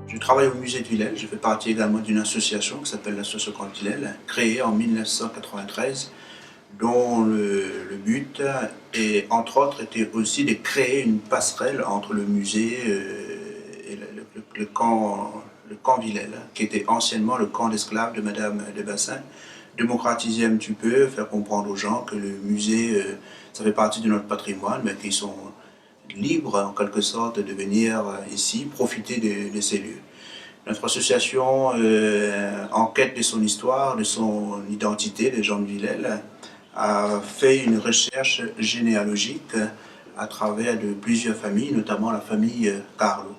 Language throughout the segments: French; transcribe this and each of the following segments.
Je travaille au musée de Villèle, je fais partie également d'une association qui s'appelle l'association Camp Villèle, créée en 1993, dont le but, et entre autres, était aussi de créer une passerelle entre le musée et le camp Villèle, qui était anciennement le camp d'esclaves de Madame de Bassin. Démocratiser un petit peu, faire comprendre aux gens que le musée, ça fait partie de notre patrimoine, mais qu'ils sont libres en quelque sorte de venir ici profiter de ces lieux. Notre association, en quête de son histoire, de son identité, des gens de Villèle, a fait une recherche généalogique à travers de plusieurs familles, notamment la famille Carlo.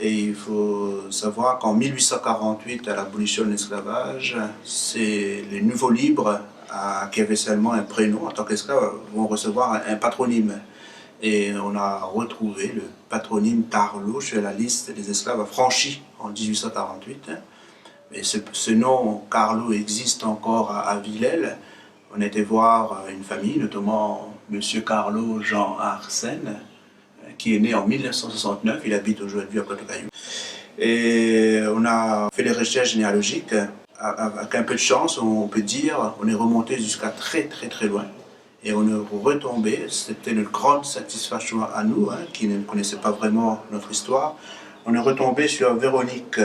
Et il faut savoir qu'en 1848, à l'abolition de l'esclavage, c'est les nouveaux libres qui avaient seulement un prénom en tant qu'esclaves vont recevoir un patronyme. Et on a retrouvé le patronyme Carlo sur la liste des esclaves affranchis en 1848. Et ce nom Carlo existe encore à Villèle. On était voir une famille, notamment M. Carlo Jean Arsène, qui est né en 1969, il habite aujourd'hui à Côte-Caillou. Et on a fait des recherches généalogiques. Avec un peu de chance, on peut dire, on est remonté jusqu'à très loin. Et on est retombé, c'était une grande satisfaction à nous, qui ne connaissaient pas vraiment notre histoire. On est retombé sur Véronique.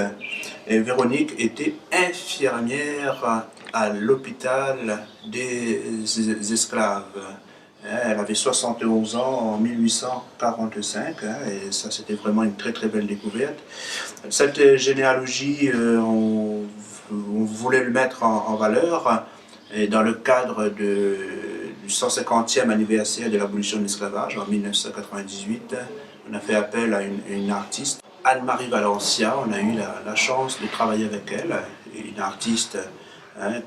Et Véronique était infirmière à l'hôpital des esclaves. Elle avait 71 ans en 1845, et ça c'était vraiment une très belle découverte. Cette généalogie, on voulait le mettre en valeur, et dans le cadre du 150e anniversaire de l'abolition de l'esclavage en 1998, on a fait appel à une artiste, Anne-Marie Valencia. On a eu la chance de travailler avec elle, une artiste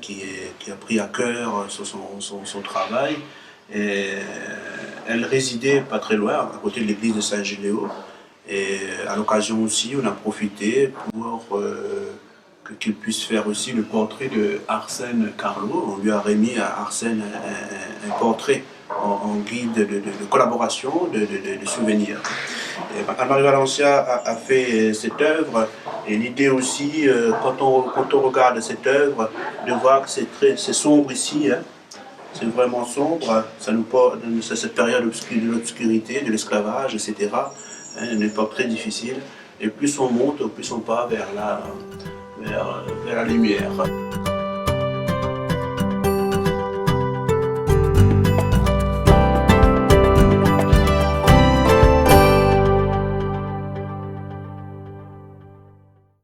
qui a pris à cœur son travail. Et elle résidait pas très loin, à côté de l'église de Saint-Géléo. Et à l'occasion aussi, on a profité pour qu'il puisse faire aussi le portrait de Arsène Carlo. On lui a remis à Arsène un portrait en guide de collaboration, de souvenirs. Anne-Marie Valencia a fait cette œuvre, et l'idée aussi, quand on regarde cette œuvre, de voir que c'est sombre ici, c'est vraiment sombre, ça nous porte cette période de l'obscurité, de l'esclavage, etc. Une époque très difficile. Et plus on monte, plus on part vers la lumière.